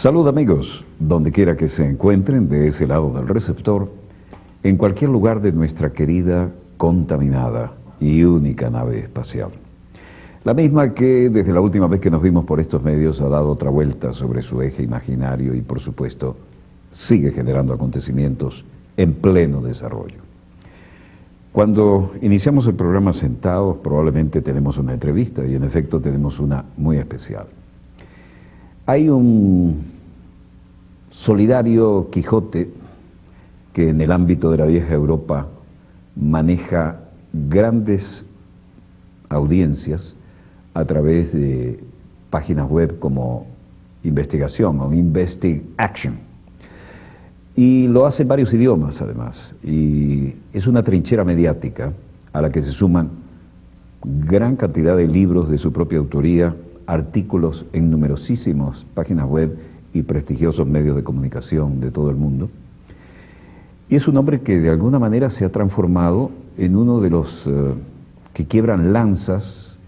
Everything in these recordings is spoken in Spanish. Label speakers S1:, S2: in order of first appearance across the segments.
S1: Salud amigos, donde quiera que se encuentren de ese lado del receptor, en cualquier lugar de nuestra querida, contaminada y única nave espacial. La misma que desde la última vez que nos vimos por estos medios ha dado otra vuelta sobre su eje imaginario y por supuesto sigue generando acontecimientos en pleno desarrollo. Cuando iniciamos el programa sentados probablemente tenemos una entrevista y en efecto tenemos una muy especial. Hay un solidario Quijote que en el ámbito de la vieja Europa maneja grandes audiencias a través de páginas web como Investigación o InvestiAction. Y lo hace en varios idiomas además. Y es una trinchera mediática a la que se suman gran cantidad de libros de su propia autoría, artículos en numerosísimas páginas web y prestigiosos medios de comunicación de todo el mundo. Y es un hombre que de alguna manera se ha transformado en uno de los que quiebran lanzas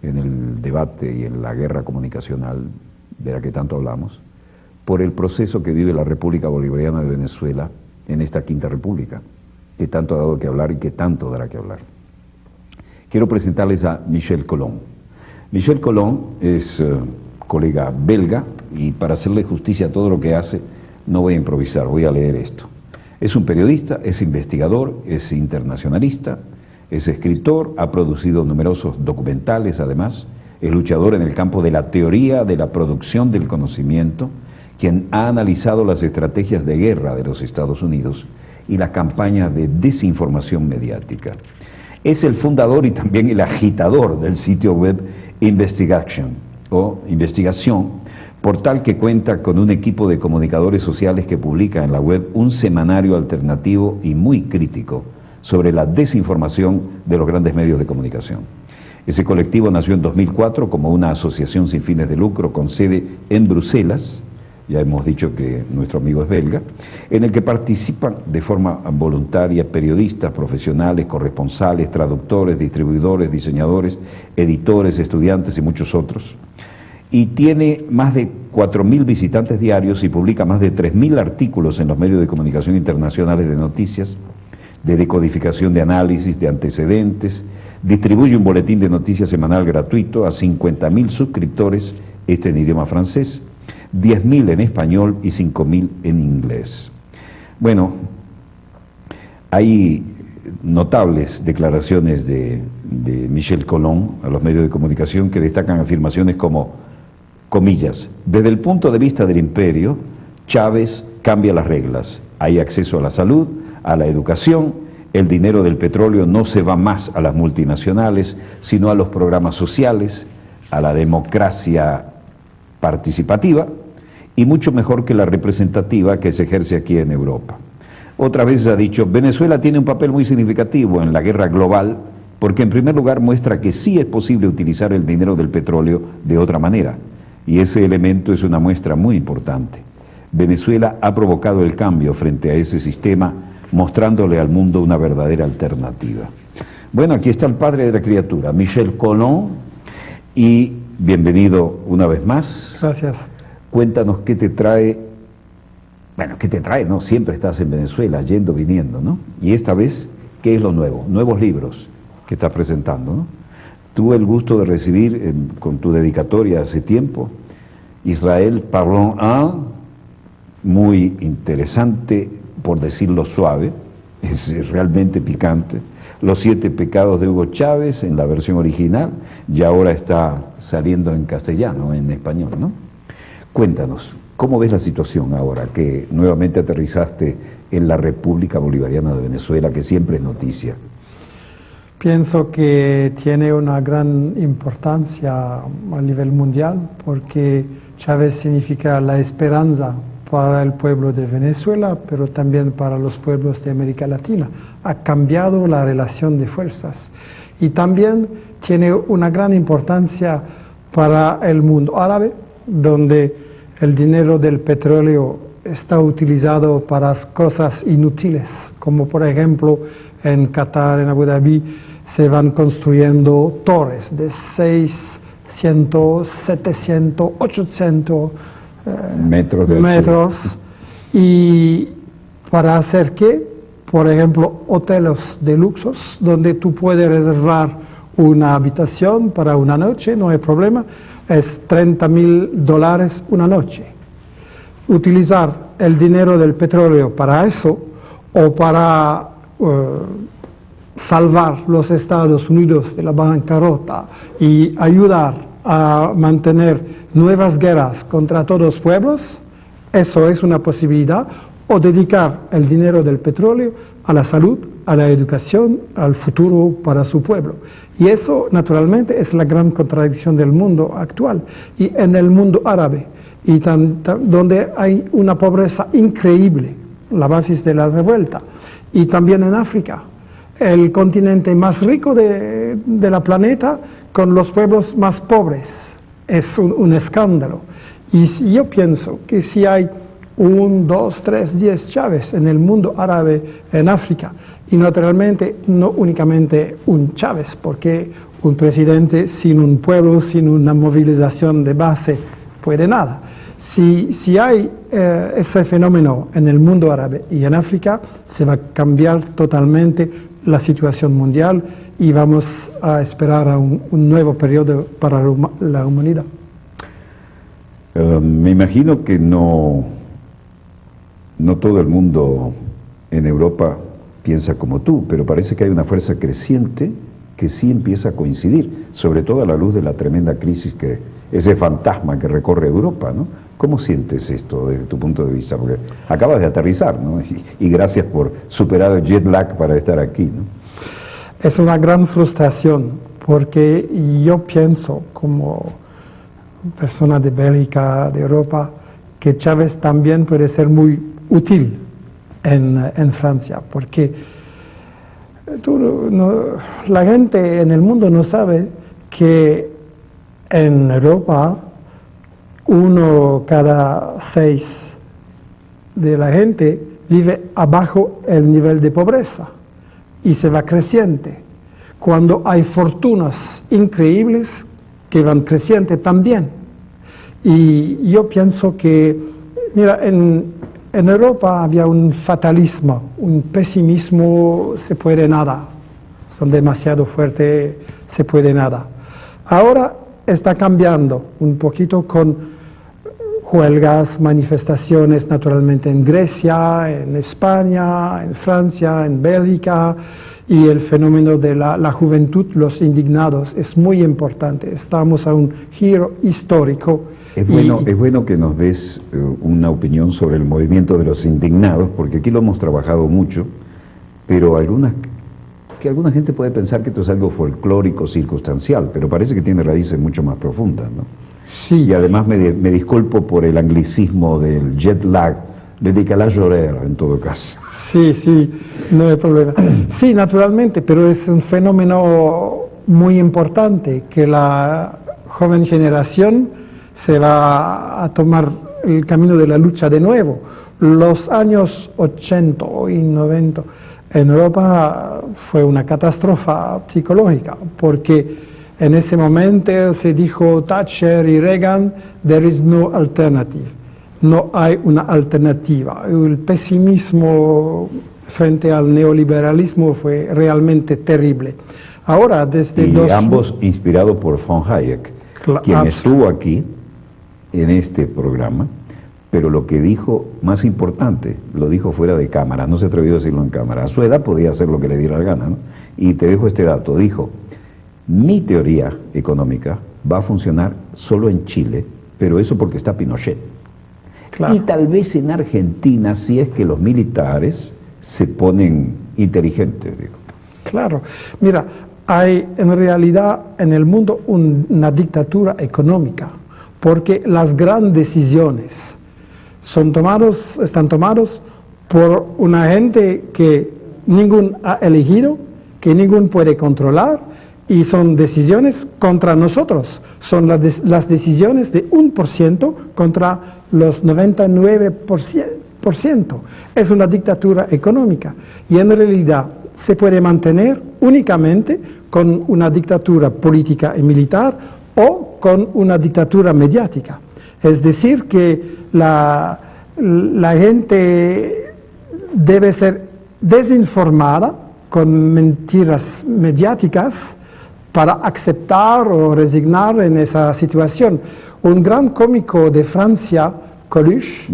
S1: en el debate y en la guerra comunicacional de la que tanto hablamos, por el proceso que vive la República Bolivariana de Venezuela en esta Quinta República, que tanto ha dado que hablar y que tanto dará que hablar. Quiero presentarles a Michel Colomb. Michel Colomb es colega belga y para hacerle justicia a todo lo que hace no voy a improvisar, voy a leer esto. Es un periodista, es investigador, es internacionalista, es escritor, ha producido numerosos documentales además, es luchador en el campo de la teoría de la producción del conocimiento, quien ha analizado las estrategias de guerra de los Estados Unidos y las campañas de desinformación mediática. Es el fundador y también el agitador del sitio web InvestiAction o Investigación, portal que cuenta con un equipo de comunicadores sociales que publica en la web un semanario alternativo y muy crítico sobre la desinformación de los grandes medios de comunicación. Ese colectivo nació en 2004 como una asociación sin fines de lucro con sede en Bruselas, ya hemos dicho que nuestro amigo es belga, en el que participan de forma voluntaria periodistas, profesionales, corresponsales, traductores, distribuidores, diseñadores, editores, estudiantes y muchos otros. Y tiene más de 4.000 visitantes diarios y publica más de 3.000 artículos en los medios de comunicación internacionales de noticias, de decodificación de análisis, de antecedentes, distribuye un boletín de noticias semanal gratuito a 50.000 suscriptores, en idioma francés, 10.000 en español y 5.000 en inglés. Bueno, hay notables declaraciones de Michel Colomb a los medios de comunicación que destacan afirmaciones como, comillas, desde el punto de vista del imperio, Chávez cambia las reglas, hay acceso a la salud, a la educación, el dinero del petróleo no se va más a las multinacionales, sino a los programas sociales, a la democracia participativa y mucho mejor que la representativa que se ejerce aquí en Europa. Otra vez ha dicho, Venezuela tiene un papel muy significativo en la guerra global porque en primer lugar muestra que sí es posible utilizar el dinero del petróleo de otra manera y ese elemento es una muestra muy importante. Venezuela ha provocado el cambio frente a ese sistema mostrándole al mundo una verdadera alternativa. Bueno, aquí está el padre de la criatura, Michel Colomb, y bienvenido una vez más.
S2: Gracias.
S1: Cuéntanos qué te trae, bueno, qué te trae, ¿no? Siempre estás en Venezuela, yendo, viniendo, ¿no? Y esta vez, ¿qué es lo nuevo? Nuevos libros que estás presentando, ¿no? Tuve el gusto de recibir con tu dedicatoria hace tiempo, Israël Parlons un, muy interesante, por decirlo suave, es realmente picante. Los 7 pecados de Hugo Chávez en la versión original, y ahora está saliendo en castellano, en español, ¿no? Cuéntanos, ¿cómo ves la situación ahora que nuevamente aterrizaste en la República Bolivariana de Venezuela, que siempre es noticia?
S2: Pienso que tiene una gran importancia a nivel mundial porque Chávez significa la esperanza para el pueblo de Venezuela, pero también para los pueblos de América Latina. Ha cambiado la relación de fuerzas y también tiene una gran importancia para el mundo árabe, donde el dinero del petróleo está utilizado para cosas inútiles, como por ejemplo en Qatar, en Abu Dhabi, se van construyendo torres de 600, 700, 800 metros. ¿Y para hacer qué? Por ejemplo, hoteles de luxos, donde tú puedes reservar una habitación para una noche, no hay problema, es $30,000 una noche. Utilizar el dinero del petróleo para eso, o para salvar los Estados Unidos de la bancarrota y ayudar a mantener nuevas guerras contra todos los pueblos, eso es una posibilidad, o dedicar el dinero del petróleo a la salud, a la educación, al futuro para su pueblo. Y eso, naturalmente, es la gran contradicción del mundo actual. Y en el mundo árabe, donde hay una pobreza increíble, la base de la revuelta, y también en África, el continente más rico de la planeta, con los pueblos más pobres. Es un escándalo. Y yo pienso que si hay 1, 2, 3, 10 Chávez en el mundo árabe, en África, y naturalmente no únicamente un Chávez, porque un presidente sin un pueblo, sin una movilización de base, puede nada. Si hay ese fenómeno en el mundo árabe y en África, se va a cambiar totalmente la situación mundial y vamos a esperar a un nuevo periodo para la humanidad.
S1: Me imagino que no todo el mundo en Europa piensa como tú, pero parece que hay una fuerza creciente que sí empieza a coincidir, sobre todo a la luz de la tremenda crisis, ese fantasma que recorre Europa, ¿no? ¿Cómo sientes esto desde tu punto de vista? Porque acabas de aterrizar, ¿no? Y gracias por superar el jet lag para estar aquí, ¿no?
S2: Es una gran frustración, porque yo pienso, como persona de Bélgica, de Europa, que Chávez también puede ser muy útil en Francia, porque la gente en el mundo no sabe que en Europa 1 cada 6 de la gente vive abajo el nivel de pobreza y se va creciente, cuando hay fortunas increíbles que van creciente también. Y yo pienso que, mira, en Europa había un fatalismo, un pesimismo, se puede nada, son demasiado fuertes, se puede nada. Ahora está cambiando un poquito con huelgas, manifestaciones naturalmente en Grecia, en España, en Francia, en Bélgica, y el fenómeno de la juventud, los indignados, es muy importante. Estamos a un giro histórico.
S1: Es bueno que nos des una opinión sobre el movimiento de los indignados, porque aquí lo hemos trabajado mucho, pero alguna gente puede pensar que esto es algo folclórico, circunstancial, pero parece que tiene raíces mucho más profundas, ¿no?
S2: Sí.
S1: Y además me disculpo por el anglicismo del jet lag, le décalage horaire en todo caso.
S2: Sí, no hay problema. Sí, naturalmente, pero es un fenómeno muy importante, que la joven generación se va a tomar el camino de la lucha de nuevo. Los años 80 y 90 en Europa fue una catástrofe psicológica, porque en ese momento se dijo Thatcher y Reagan, there is no alternative, no hay una alternativa. El pesimismo frente al neoliberalismo fue realmente terrible. Ahora, desde
S1: ambos inspirados por von Hayek, quien estuvo aquí en este programa, pero lo que dijo más importante, lo dijo fuera de cámara, no se atrevió a decirlo en cámara. A su edad podía hacer lo que le diera la gana, ¿no? Y te dejo este dato, dijo: mi teoría económica va a funcionar solo en Chile, pero eso porque está Pinochet. Claro. Y tal vez en Argentina, si es que los militares se ponen inteligentes, digo.
S2: Claro, mira, hay en realidad en el mundo una dictadura económica, porque las grandes decisiones están tomadas por una gente que ningún ha elegido, que ningún puede controlar, y son decisiones contra nosotros. Son las decisiones de 1% contra los 99%. Es una dictadura económica, y en realidad se puede mantener únicamente con una dictadura política y militar o con una dictadura mediática. Es decir, que la gente debe ser desinformada con mentiras mediáticas para aceptar o resignar en esa situación. Un gran cómico de Francia, Coluche,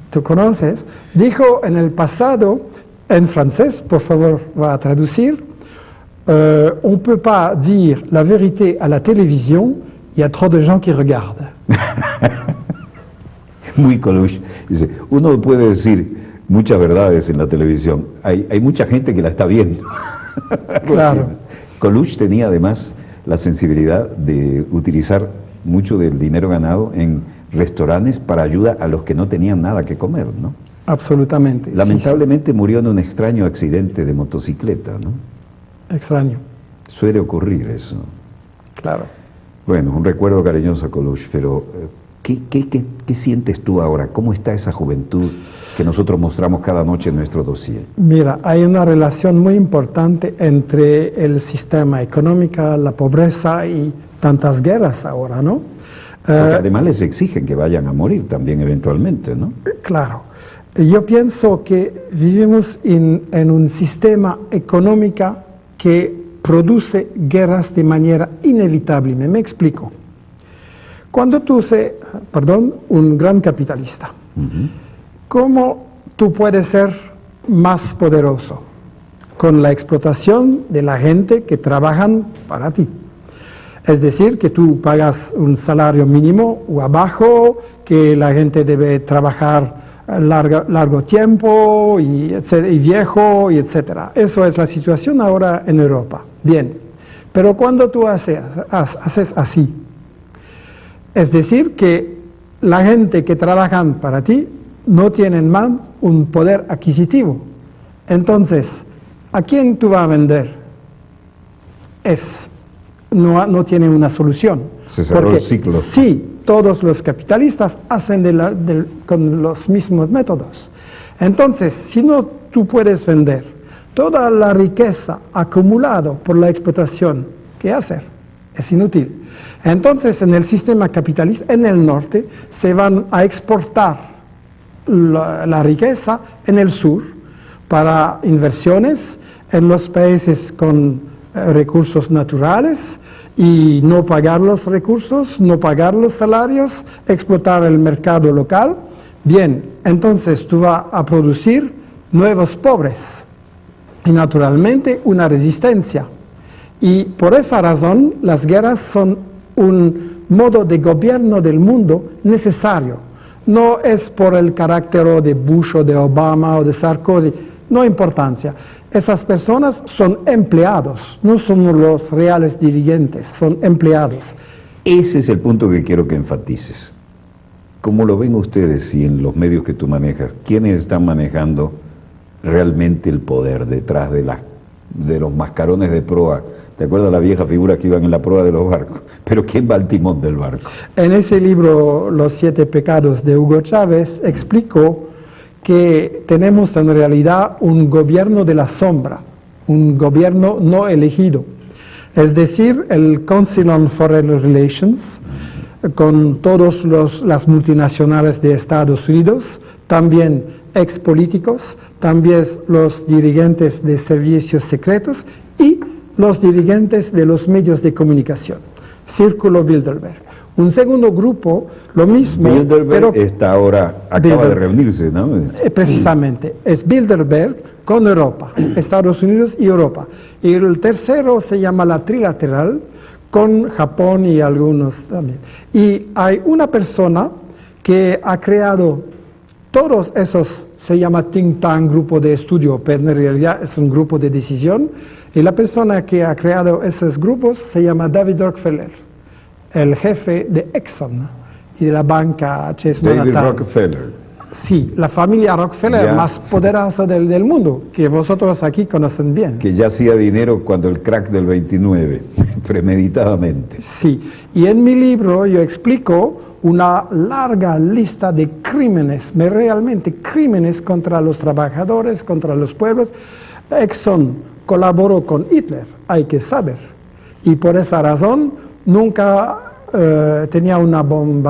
S2: tú conoces, dijo en el pasado, en francés, por favor, va a traducir, on ne peut pas dire la vérité à la télévision, il y a trop de gens qui regardent.
S1: Muy Coluche. Dice, uno puede decir muchas verdades en la televisión, hay mucha gente que la está viendo.
S2: Claro.
S1: Coluche tenía además la sensibilidad de utilizar mucho del dinero ganado en restaurantes para ayuda a los que no tenían nada que comer, ¿no?
S2: Absolutamente.
S1: Lamentablemente murió en un extraño accidente de motocicleta, ¿no?
S2: Extraño.
S1: Suele ocurrir eso.
S2: Claro.
S1: Bueno, un recuerdo cariñoso a Coluche, pero ¿qué sientes tú ahora? ¿Cómo está esa juventud que nosotros mostramos cada noche en nuestro dossier?
S2: Mira, hay una relación muy importante entre el sistema económico, la pobreza y tantas guerras ahora, ¿no?
S1: Porque además les exigen que vayan a morir también eventualmente, ¿no?
S2: Claro. Yo pienso que vivimos en un sistema económico que produce guerras de manera inevitable. Me explico. Cuando tú seas, un gran capitalista, ¿cómo tú puedes ser más poderoso? Con la explotación de la gente que trabajan para ti. Es decir, que tú pagas un salario mínimo o abajo, que la gente debe trabajar largo tiempo y viejo, y etcétera. Eso es la situación ahora en Europa. Bien, pero cuando tú haces así, es decir, que la gente que trabajan para ti no tienen más un poder adquisitivo. Entonces, ¿a quién tú vas a vender? No tiene una solución.
S1: Se cerró el ciclo.
S2: Sí, todos los capitalistas hacen con los mismos métodos. Entonces, si no tú puedes vender toda la riqueza acumulada por la explotación, ¿qué hacer? Es inútil. Entonces, en el sistema capitalista, en el norte, se van a exportar la riqueza en el sur para inversiones en los países con recursos naturales y no pagar los recursos, no pagar los salarios, explotar el mercado local. Bien, entonces tú vas a producir nuevos pobres y naturalmente una resistencia. Y por esa razón las guerras son un modo de gobierno del mundo necesario. No es por el carácter de Bush o de Obama o de Sarkozy, no hay importancia. Esas personas son empleados, no son los reales dirigentes, son empleados.
S1: Ese es el punto que quiero que enfatices. ¿Cómo lo ven ustedes y en los medios que tú manejas? ¿Quiénes están manejando realmente el poder detrás de los mascarones de proa? ¿Te acuerdas la vieja figura que iban en la proa de los barcos? Pero ¿quién va al timón del barco?
S2: En ese libro, Los 7 pecados de Hugo Chávez, explicó que tenemos en realidad un gobierno de la sombra, un gobierno no elegido. Es decir, el Council on Foreign Relations, con todas las multinacionales de Estados Unidos, también expolíticos, también los dirigentes de servicios secretos y los dirigentes de los medios de comunicación. Círculo Bilderberg. Un segundo grupo, lo mismo,
S1: Bilderberg pero acaba de reunirse, ¿no?
S2: Precisamente, es Bilderberg con Europa, Estados Unidos y Europa. Y el tercero se llama la trilateral, con Japón y algunos también. Y hay una persona que ha creado todos esos, se llama think tank, grupo de estudio, pero en realidad es un grupo de decisión. Y la persona que ha creado esos grupos se llama David Rockefeller, el jefe de Exxon y de la banca Chase
S1: David Rockefeller.
S2: Sí, la familia Rockefeller más poderosa del mundo, que vosotros aquí conocen bien.
S1: Que ya hacía dinero cuando el crack del 29, premeditadamente.
S2: Sí, y en mi libro yo explico una larga lista de crímenes, realmente crímenes contra los trabajadores, contra los pueblos. Exxon colaboró con Hitler, hay que saber. Y por esa razón nunca tenía un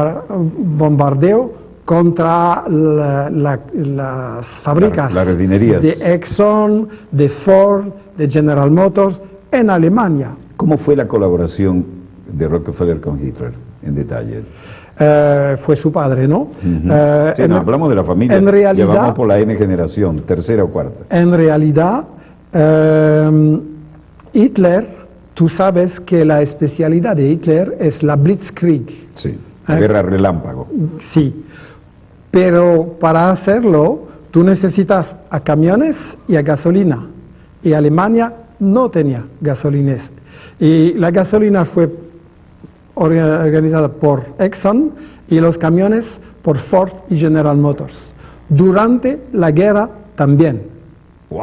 S2: bombardeo contra las fábricas
S1: las refinerías
S2: de Exxon, de Ford, de General Motors en Alemania.
S1: ¿Cómo fue la colaboración de Rockefeller con Hitler en detalle?
S2: Fue su padre, ¿no?
S1: Sí, no, hablamos de la familia,
S2: en realidad,
S1: llevamos por la N generación, tercera o cuarta.
S2: En realidad, Hitler, tú sabes que la especialidad de Hitler es la Blitzkrieg.
S1: Sí, la guerra relámpago.
S2: Sí, pero para hacerlo tú necesitas a camiones y a gasolina. Y Alemania no tenía gasolinas. Y la gasolina fue organizada por Exxon y los camiones por Ford y General Motors. Durante la guerra también.
S1: ¡Wow!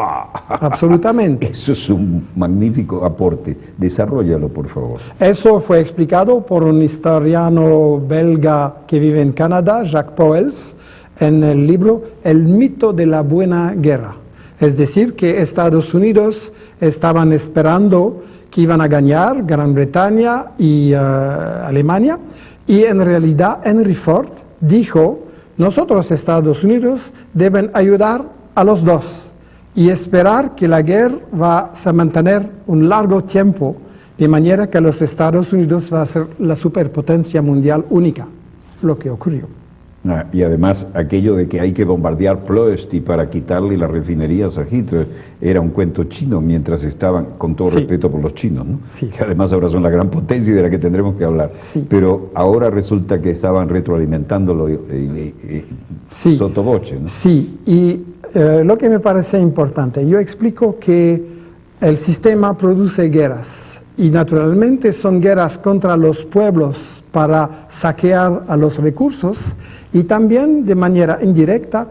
S2: Absolutamente.
S1: Eso es un magnífico aporte. Desarróllalo, por favor.
S2: Eso fue explicado por un historiano belga que vive en Canadá, Jacques Pauwels, en el libro El mito de la buena guerra. Es decir, que Estados Unidos estaban esperando que iban a ganar Gran Bretaña y Alemania, y en realidad Henry Ford dijo, nosotros Estados Unidos deben ayudar a los dos y esperar que la guerra va a mantener un largo tiempo, de manera que los Estados Unidos va a ser la superpotencia mundial única, lo que ocurrió.
S1: Y además aquello de que hay que bombardear Ploesti para quitarle las refinerías a Hitler era un cuento chino mientras estaban, con todo respeto por los chinos, ¿no?
S2: Sí.
S1: Que además ahora son la gran potencia y de la que tendremos que hablar.
S2: Sí.
S1: Pero ahora resulta que estaban retroalimentándolo
S2: sí.
S1: sotoboche, ¿no?
S2: Sí, y lo que me parece importante, yo explico que el sistema produce guerras y naturalmente son guerras contra los pueblos para saquear a los recursos. Y también, de manera indirecta,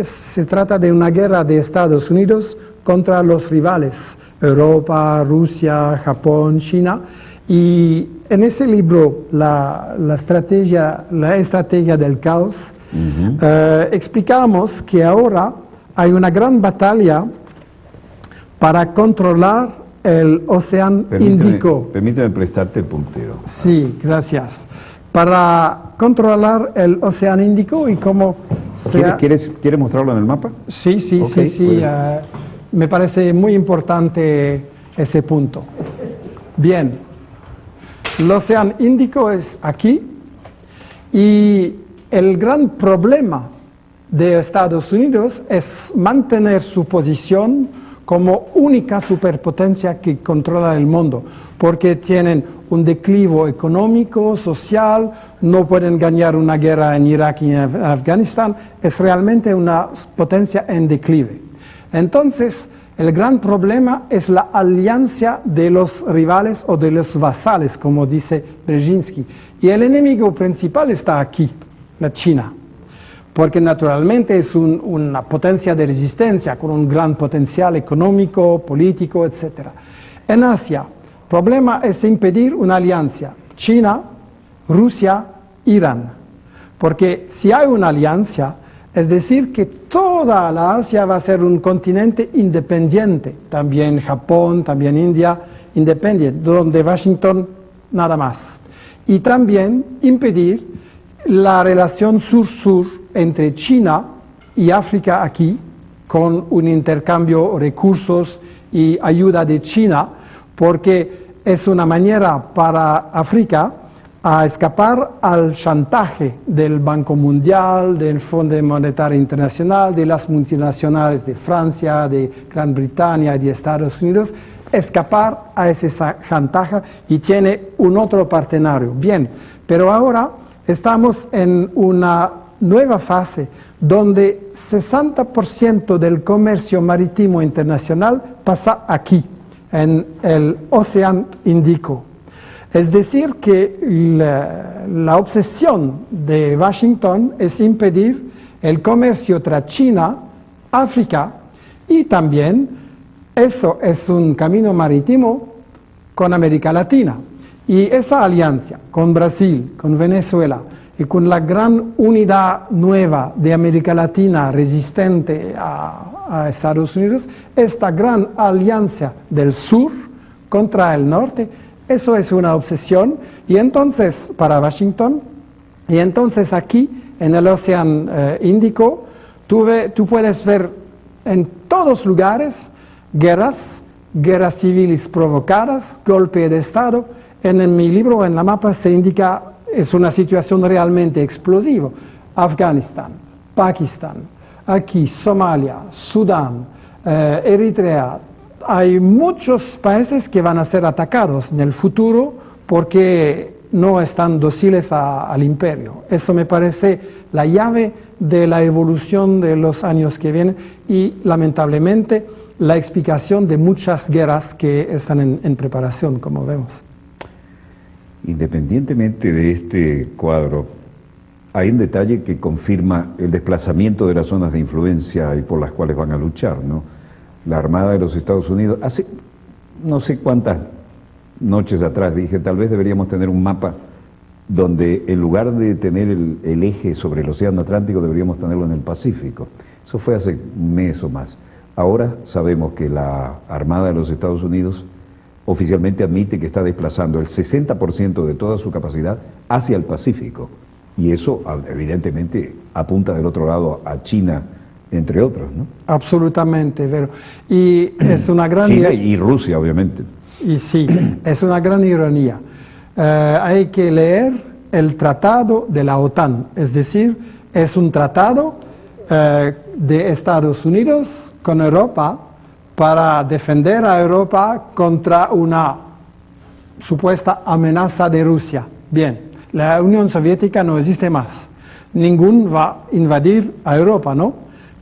S2: se trata de una guerra de Estados Unidos contra los rivales, Europa, Rusia, Japón, China. Y en ese libro, la estrategia del caos, explicamos que ahora hay una gran batalla para controlar el Océano Índico.
S1: Permíteme prestarte el puntero.
S2: Sí, gracias. Para controlar el Océano Índico y cómo
S1: ¿Quieres mostrarlo en el mapa?
S2: Sí,
S1: Okay,
S2: sí. Me parece muy importante ese punto. Bien, el Océano Índico es aquí y el gran problema de Estados Unidos es mantener su posición como única superpotencia que controla el mundo, porque tienen un declive económico, social, no pueden ganar una guerra en Irak y en Afganistán, es realmente una potencia en declive. Entonces, el gran problema es la alianza de los rivales o de los vasales, como dice Brzezinski. Y el enemigo principal está aquí, la China, porque naturalmente es una potencia de resistencia con un gran potencial económico, político, etc. En Asia, el problema es impedir una alianza China, Rusia, Irán, porque si hay una alianza, es decir que toda la Asia va a ser un continente independiente, también Japón, también India, independiente, donde Washington nada más. Y también impedir la relación sur-sur entre China y África aquí, con un intercambio de recursos y ayuda de China, porque es una manera para África a escapar al chantaje del Banco Mundial, del Fondo Monetario Internacional, de las multinacionales de Francia, de Gran Bretaña y de Estados Unidos, escapar a ese chantaje y tiene un otro partenario. Bien, pero ahora estamos en una nueva fase donde 60% del comercio marítimo internacional pasa aquí, en el Océano Índico. Es decir, que la obsesión de Washington es impedir el comercio entre China, África y también eso es un camino marítimo con América Latina. Y esa alianza con Brasil, con Venezuela y con la gran unidad nueva de América Latina resistente a Estados Unidos, esta gran alianza del sur contra el norte Eso es una obsesión, y entonces, para Washington, y entonces aquí, en el Océano Índico, tú puedes ver en todos lugares guerras civiles provocadas, golpe de Estado. En mi libro, en la mapa, se indica, es una situación realmente explosiva. Afganistán, Pakistán, aquí Somalia, Sudán, Eritrea. Hay muchos países que van a ser atacados en el futuro porque no están dóciles al imperio. Eso me parece la llave de la evolución de los años que vienen y, lamentablemente, la explicación de muchas guerras que están en preparación, como vemos.
S1: Independientemente de este cuadro, hay un detalle que confirma el desplazamiento de las zonas de influencia y por las cuales van a luchar, ¿no? La Armada de los Estados Unidos, hace no sé cuántas noches atrás dije, tal vez deberíamos tener un mapa donde en lugar de tener el eje sobre el Océano Atlántico, deberíamos tenerlo en el Pacífico. Eso fue hace un mes o más. Ahora sabemos que la Armada de los Estados Unidos oficialmente admite que está desplazando el 60% de toda su capacidad hacia el Pacífico. Y eso, evidentemente, apunta del otro lado a China, entre otros, ¿no?
S2: Absolutamente, Vero. Y es una gran...
S1: China y Rusia, obviamente.
S2: Y sí, es una gran ironía. Hay que leer el tratado de la OTAN, es decir, es un tratado de Estados Unidos con Europa para defender a Europa contra una supuesta amenaza de Rusia. Bien, la Unión Soviética no existe más. Ningún va a invadir a Europa, ¿no?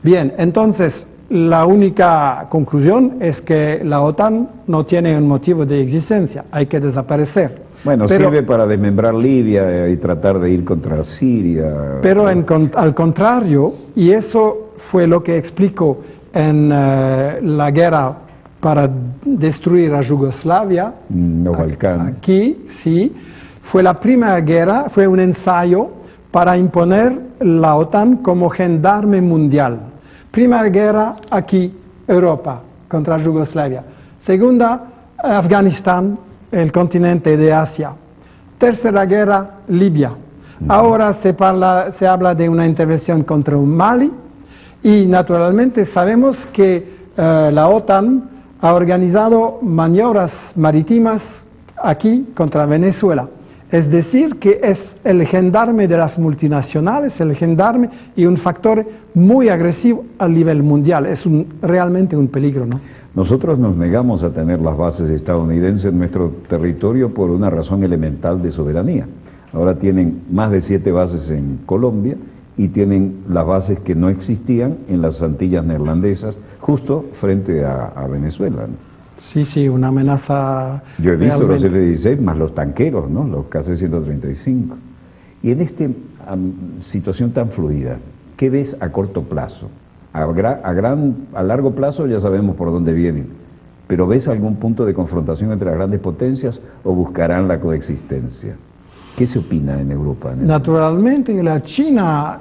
S2: Bien, entonces la única conclusión es que la OTAN no tiene un motivo de existencia, hay que desaparecer.
S1: Bueno, sirve para desmembrar Libia y tratar de ir contra Siria.
S2: Pero al contrario, y eso fue lo que explicó en la guerra para destruir a Yugoslavia,
S1: los Balcanes.
S2: Aquí, sí, fue la primera guerra, fue un ensayo para imponer la OTAN como gendarme mundial. Primera guerra aquí, Europa, contra Yugoslavia. Segunda, Afganistán, el continente de Asia. Tercera guerra, Libia. Ahora se habla de una intervención contra Mali y naturalmente sabemos que la OTAN ha organizado maniobras marítimas aquí contra Venezuela. Es decir, que es el gendarme de las multinacionales, el gendarme y un factor muy agresivo a nivel mundial. Es realmente un peligro, ¿no?
S1: Nosotros nos negamos a tener las bases estadounidenses en nuestro territorio por una razón elemental de soberanía. Ahora tienen más de 7 bases en Colombia y tienen las bases que no existían en las Antillas neerlandesas, justo frente a Venezuela, ¿no?
S2: Sí, sí, una amenaza.
S1: Yo he visto
S2: realmente.
S1: los F-16 más los tanqueros, ¿no? Los KC-135. Y en esta situación tan fluida, ¿qué ves a corto plazo? A largo plazo ya sabemos por dónde vienen, pero ¿ves algún punto de confrontación entre las grandes potencias o buscarán la coexistencia? ¿Qué se opina en Europa?
S2: Naturalmente, la China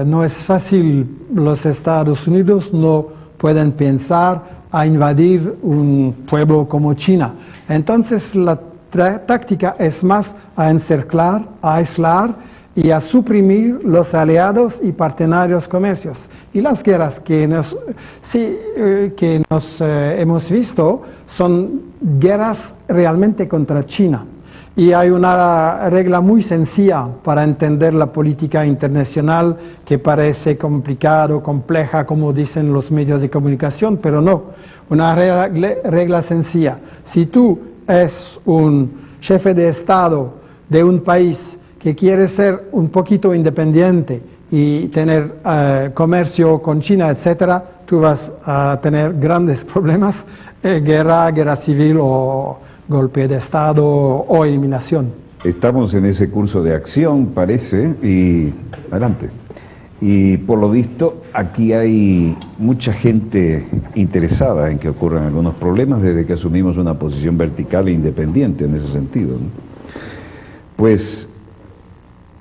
S2: no es fácil. Los Estados Unidos no pueden pensar a invadir un pueblo como China. Entonces la táctica es más a encerclar, a aislar y a suprimir los aliados y partenarios comercios. Y las guerras que hemos visto son guerras realmente contra China. Y hay una regla muy sencilla para entender la política internacional que parece complicado, compleja, como dicen los medios de comunicación, pero no. Una regla sencilla. Si tú eres un jefe de Estado de un país que quiere ser un poquito independiente y tener comercio con China, etc., tú vas a tener grandes problemas, guerra civil o golpe de Estado o eliminación.
S1: Estamos en ese curso de acción, parece, y adelante. Y por lo visto, aquí hay mucha gente interesada en que ocurran algunos problemas desde que asumimos una posición vertical e independiente en ese sentido, ¿no? Pues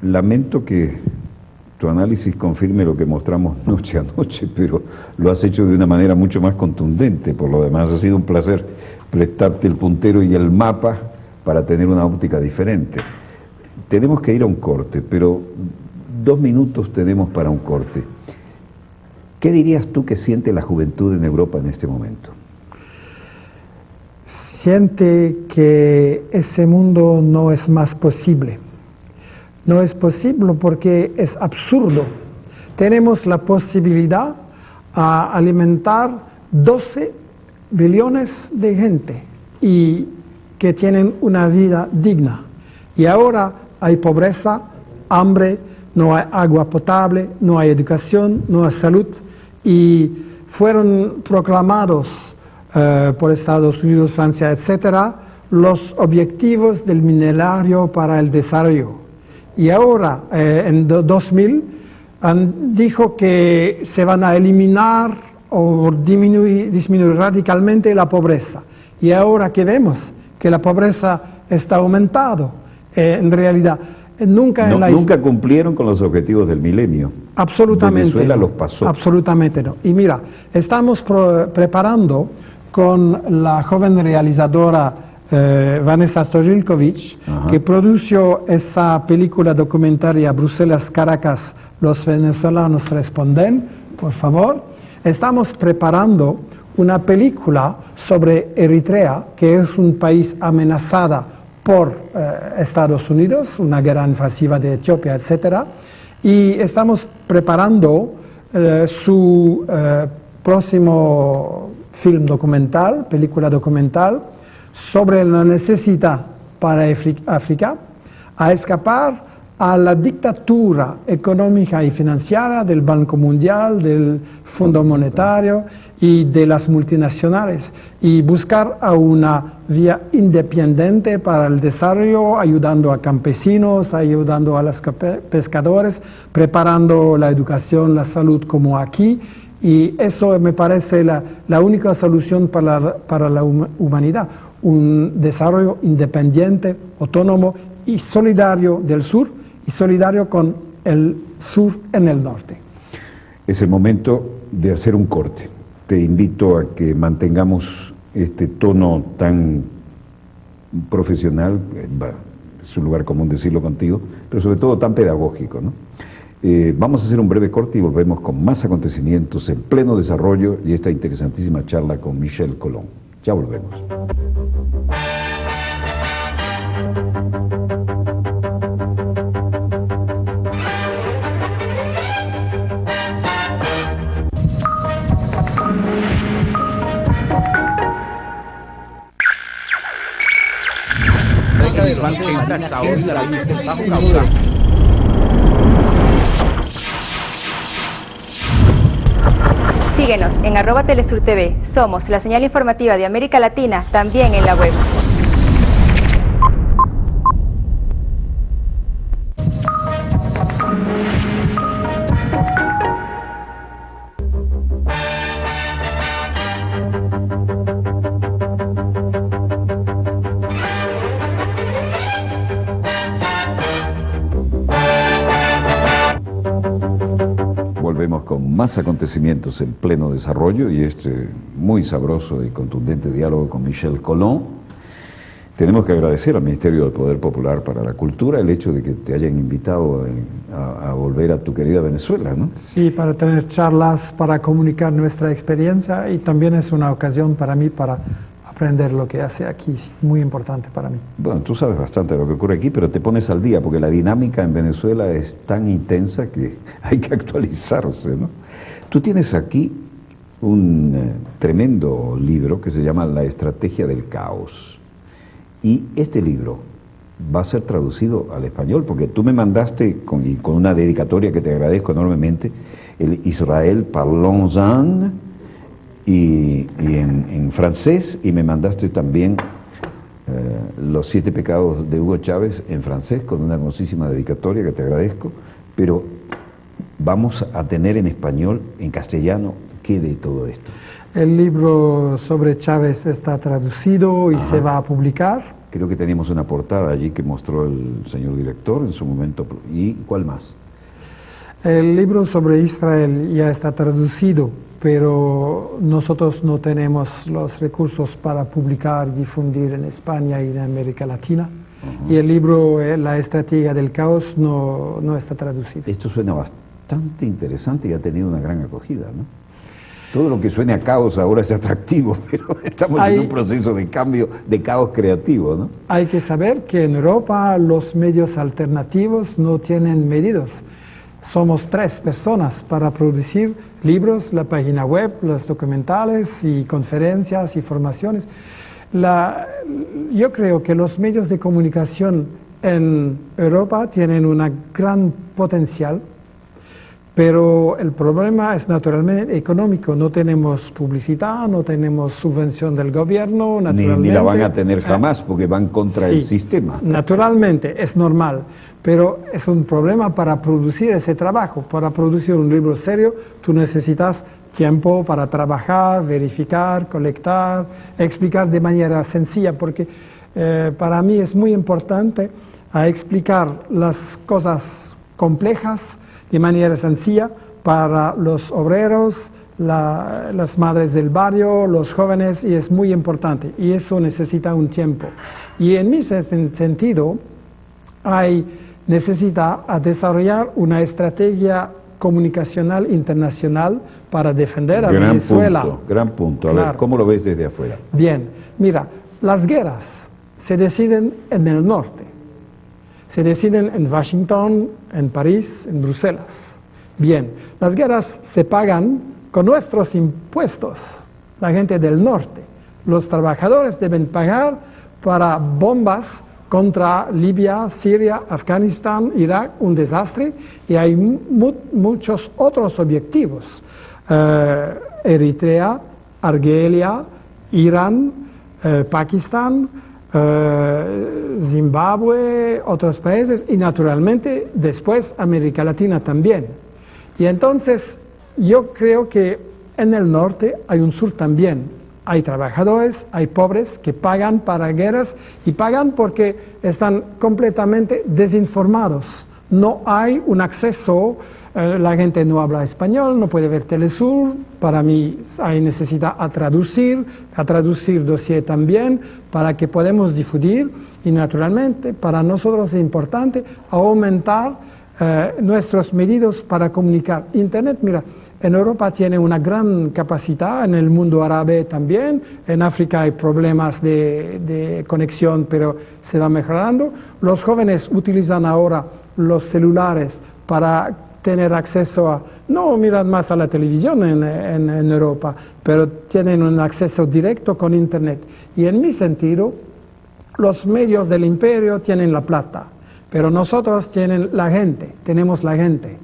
S1: lamento que tu análisis confirme lo que mostramos noche a noche, pero lo has hecho de una manera mucho más contundente. Por lo demás, ha sido un placer prestarte el puntero y el mapa para tener una óptica diferente. Tenemos que ir a un corte, pero 2 minutos tenemos para un corte. ¿Qué dirías tú que siente la juventud en Europa en este momento?
S2: Siente que ese mundo no es más posible. No es posible porque es absurdo. Tenemos la posibilidad a alimentar 12 billones de gente y que tienen una vida digna. Y ahora hay pobreza, hambre, no hay agua potable, no hay educación, no hay salud. Y fueron proclamados por Estados Unidos, Francia, etcétera, los objetivos del milenario para el desarrollo. Y ahora, en 2000, dijo que se van a eliminar o disminuir radicalmente la pobreza. Y ahora que vemos que la pobreza está aumentando, en realidad, nunca
S1: cumplieron con los objetivos del milenio.
S2: Absolutamente.
S1: Venezuela
S2: no,
S1: los pasó.
S2: Absolutamente no. Y mira, estamos preparando con la joven realizadora Vanessa Stojilkovic, que produjo esa película documentaria Bruselas-Caracas, los venezolanos responden, por favor. Estamos preparando una película sobre Eritrea, que es un país amenazado por Estados Unidos, una guerra invasiva de Etiopía, etc. Y estamos preparando su próximo film documental, película documental, sobre la necesidad para África a escapar a la dictadura económica y financiera del Banco Mundial, del Fondo Monetario y de las multinacionales, y buscar a una vía independiente para el desarrollo, ayudando a campesinos, ayudando a los pescadores, preparando la educación, la salud como aquí, y eso me parece la única solución para la humanidad, un desarrollo independiente, autónomo y solidario del sur, y solidario con el sur en el norte.
S1: Es el momento de hacer un corte. Te invito a que mantengamos este tono tan profesional, es un lugar común decirlo contigo, pero sobre todo tan pedagógico, ¿no? Vamos a hacer un breve corte y volvemos con más acontecimientos en pleno desarrollo y esta interesantísima charla con Michel Colón. Ya volvemos.
S3: Síguenos en @TelesurTV. Somos la señal informativa de América Latina, también en la web.
S1: Volvemos con más acontecimientos en pleno desarrollo y este muy sabroso y contundente diálogo con Michel Colón. Tenemos que agradecer al Ministerio del Poder Popular para la Cultura el hecho de que te hayan invitado a volver a tu querida Venezuela, ¿no?
S2: Sí, para tener charlas, para comunicar nuestra experiencia, y también es una ocasión para mí para aprender lo que hace aquí, sí, muy importante para mí.
S1: Bueno, tú sabes bastante de lo que ocurre aquí, pero te pones al día, porque la dinámica en Venezuela es tan intensa que hay que actualizarse, ¿no? Tú tienes aquí un tremendo libro que se llama La Estrategia del Caos. Y este libro va a ser traducido al español, porque tú me mandaste, con una dedicatoria que te agradezco enormemente, el Israël Parlons-en, y en francés, y me mandaste también Los 7 pecados de Hugo Chávez en francés, con una hermosísima dedicatoria que te agradezco, pero vamos a tener en español, en castellano, ¿qué de todo esto?
S2: El libro sobre Chávez está traducido y se va a publicar.
S1: Creo que teníamos una portada allí que mostró el señor director en su momento. ¿Y cuál más?
S2: El libro sobre Israel ya está traducido, pero nosotros no tenemos los recursos para publicar y difundir en España y en América Latina. Y el libro, La estrategia del caos, no está traducido.
S1: Esto suena bastante interesante y ha tenido una gran acogida, ¿no? Todo lo que suene a caos ahora es atractivo, pero estamos en un proceso de cambio, de caos creativo, ¿no?
S2: Hay que saber que en Europa los medios alternativos no tienen medios. Somos 3 personas para producir libros, la página web, los documentales y conferencias y formaciones. Yo creo que los medios de comunicación en Europa tienen un gran potencial, pero el problema es naturalmente económico. No tenemos publicidad, no tenemos subvención del gobierno, naturalmente.
S1: Ni la van a tener jamás porque van contra el sistema.
S2: Naturalmente, es normal, pero es un problema para producir ese trabajo. Para producir un libro serio, tú necesitas tiempo para trabajar, verificar, colectar, explicar de manera sencilla, porque para mí es muy importante explicar las cosas complejas de manera sencilla para los obreros, las madres del barrio, los jóvenes, y es muy importante, y eso necesita un tiempo. Y en mi sentido, necesita desarrollar una estrategia comunicacional internacional para defender a Venezuela.
S1: Gran punto. A ver, ¿cómo lo ves desde afuera?
S2: Bien, mira, las guerras se deciden en el norte. Se deciden en Washington, en París, en Bruselas. Bien, las guerras se pagan con nuestros impuestos, la gente del norte. Los trabajadores deben pagar para bombas contra Libia, Siria, Afganistán, Irak, un desastre, y hay muchos otros objetivos. Eritrea, Argelia, Irán, Pakistán, Zimbabue, otros países, y naturalmente después América Latina también. Y entonces yo creo que en el norte hay un sur también. Hay trabajadores, hay pobres que pagan para guerras, y pagan porque están completamente desinformados. No hay un acceso, la gente no habla español, no puede ver Telesur. Para mí hay necesidad a traducir dossier también, para que podamos difundir, y naturalmente para nosotros es importante aumentar nuestros medios para comunicar. Internet, mira, en Europa tiene una gran capacidad, en el mundo árabe también, en África hay problemas de conexión, pero se va mejorando. Los jóvenes utilizan ahora los celulares para tener acceso no miran más a la televisión en Europa, pero tienen un acceso directo con Internet. Y en mi sentido, los medios del imperio tienen la plata, pero nosotros tenemos la gente.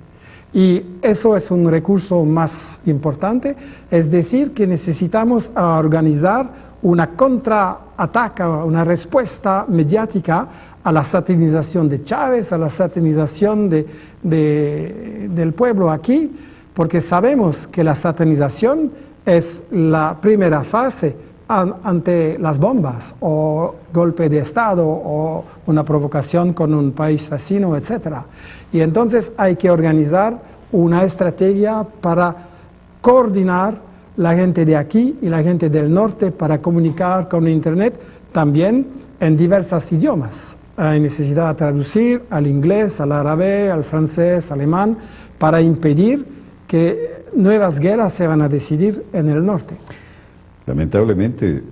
S2: Y eso es un recurso más importante, es decir, que necesitamos organizar una contraataque, una respuesta mediática a la satanización de Chávez, a la satanización del pueblo aquí, porque sabemos que la satanización es la primera fase ante las bombas, o golpe de Estado, o una provocación con un país vecino, etc. Y entonces hay que organizar una estrategia para coordinar la gente de aquí y la gente del norte para comunicar con Internet también en diversos idiomas. Hay necesidad de traducir al inglés, al árabe, al francés, al alemán, para impedir que nuevas guerras se van a decidir en el norte.
S1: Lamentablemente,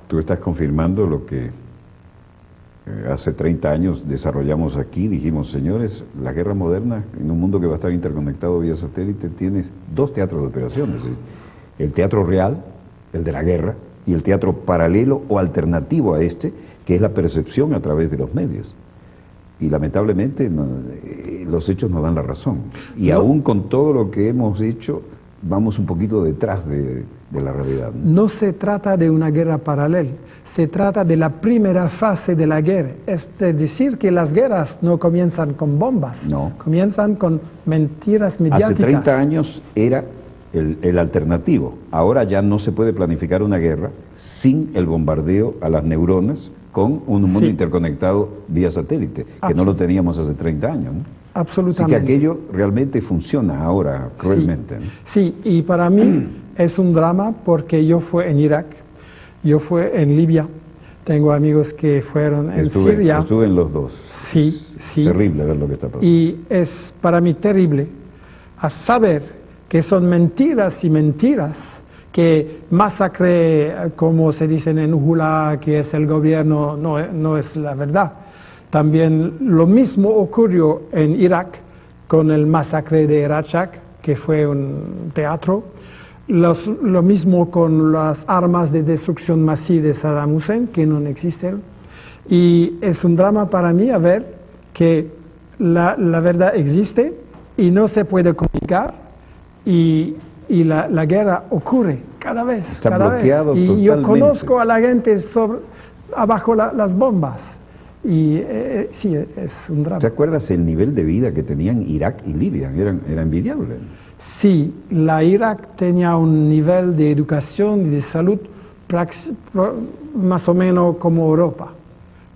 S1: tú estás confirmando lo que hace 30 años desarrollamos aquí. Dijimos, señores, la guerra moderna, en un mundo que va a estar interconectado vía satélite, tienes 2 teatros de operaciones. El teatro real, el de la guerra, y el teatro paralelo o alternativo a este, que es la percepción a través de los medios. Y lamentablemente los hechos nos dan la razón. Y aún con todo lo que hemos hecho, vamos un poquito detrás de la realidad, ¿no?
S2: No se trata de una guerra paralela, se trata de la primera fase de la guerra. Es decir, que las guerras no comienzan con bombas,
S1: no.
S2: Comienzan con mentiras mediáticas.
S1: Hace 30 años era el alternativo. Ahora ya no se puede planificar una guerra sin el bombardeo a las neuronas con un mundo interconectado vía satélite, que no lo teníamos hace 30 años, ¿no?
S2: Absolutamente.
S1: Así que aquello realmente funciona ahora cruelmente, ¿no?
S2: Sí, y para mí es un drama porque yo fui en Irak, yo fui en Libia, tengo amigos que fueron en Siria.
S1: Estuve en los dos.
S2: Sí, sí.
S1: Terrible ver lo que está pasando.
S2: Y es para mí terrible a saber que son mentiras y mentiras, que masacre, como se dice en Ujula, que es el gobierno, no es la verdad. También lo mismo ocurrió en Irak con el masacre de Raqqa, que fue un teatro. Lo mismo con las armas de destrucción masiva de Saddam Hussein, que no existen. Y es un drama para mí a ver que la verdad existe y no se puede comunicar, y la guerra ocurre cada vez.
S1: Está
S2: cada
S1: bloqueado
S2: vez. Y
S1: totalmente.
S2: yo conozco a la gente abajo las bombas. Y sí, es un drama.
S1: ¿Te acuerdas el nivel de vida que tenían Irak y Libia? Era envidiable.
S2: Sí, la Irak tenía un nivel de educación y de salud más o menos como Europa.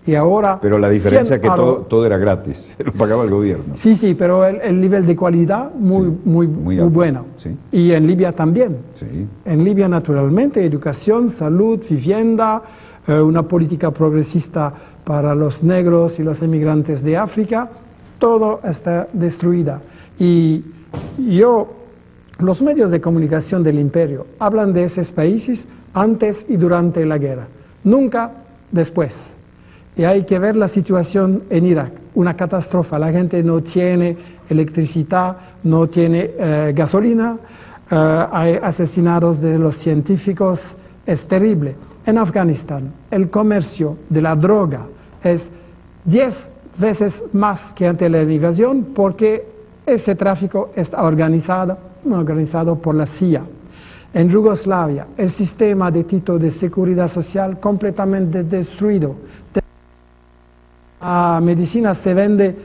S2: Y ahora,
S1: Pero la diferencia es que todo era gratis, lo pagaba el gobierno.
S2: Sí, pero el nivel de calidad muy
S1: alto,
S2: bueno.
S1: sí.
S2: Y en Libia también.
S1: Sí.
S2: En Libia, naturalmente, educación, salud, vivienda, una política progresista para los negros y los emigrantes de África, todo está destruida. Y los medios de comunicación del imperio hablan de esos países antes y durante la guerra, nunca después. Y hay que ver la situación en Irak, una catástrofe. La gente no tiene electricidad, no tiene gasolina, hay asesinatos de los científicos, es terrible. En Afganistán, el comercio de la droga es 10 veces más que ante la invasión, porque ese tráfico está organizado por la CIA. En Yugoslavia, el sistema de Tito de seguridad social completamente destruido. La medicina se vende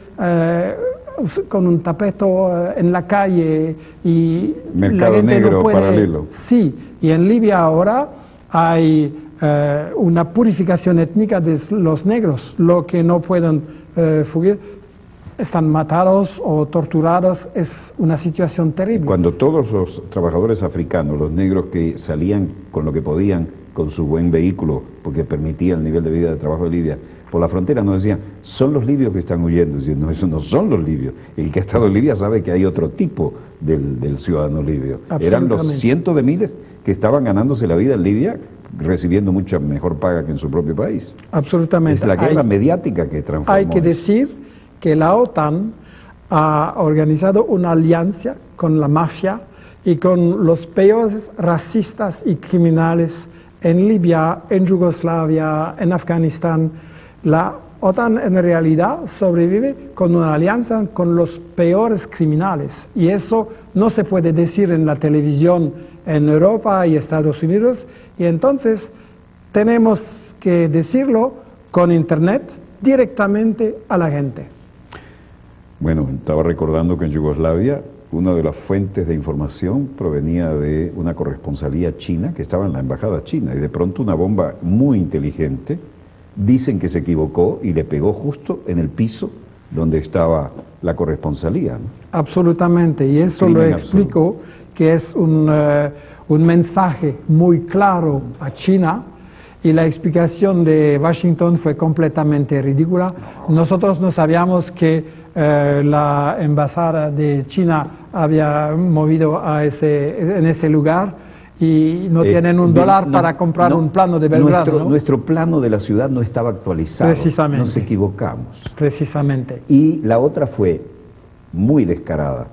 S2: con un tapeto en la calle y
S1: mercado
S2: la gente
S1: negro
S2: no puede.
S1: Paralelo.
S2: Sí, y en Libia ahora hay una purificación étnica de los negros, lo que no pueden fugir, están matados o torturados, es una situación terrible.
S1: Cuando todos los trabajadores africanos, los negros que salían con lo que podían, con su buen vehículo, porque permitía el nivel de vida de trabajo de Libia, por la frontera nos decían, son los libios que están huyendo. Diciendo, no, eso no son los libios. El que ha estado en Libia sabe que hay otro tipo del ciudadano libio. Eran los cientos de miles que estaban ganándose la vida en Libia, recibiendo mucha mejor paga que en su propio país.
S2: Absolutamente.
S1: Es la guerra mediática que transformó.
S2: Hay que decir que la OTAN ha organizado una alianza con la mafia y con los peores racistas y criminales en Libia, en Yugoslavia, en Afganistán. La OTAN en realidad sobrevive con una alianza con los peores criminales, y eso no se puede decir en la televisión en Europa y Estados Unidos, y entonces tenemos que decirlo con Internet directamente a la gente.
S1: Bueno, estaba recordando que en Yugoslavia una de las fuentes de información provenía de una corresponsalía china que estaba en la embajada china, y de pronto una bomba muy inteligente, dicen que se equivocó y le pegó justo en el piso donde estaba la corresponsalía, ¿no?
S2: Absolutamente, y eso lo explico, que es un mensaje muy claro a China, y la explicación de Washington fue completamente ridícula. Nosotros no sabíamos que la embajada de China había movido en ese lugar, y no tienen un dólar para comprar un plano de Belgrado.
S1: Nuestro plano de la ciudad no estaba actualizado.
S2: Precisamente.
S1: Nos equivocamos.
S2: Precisamente.
S1: Y la otra fue muy descarada.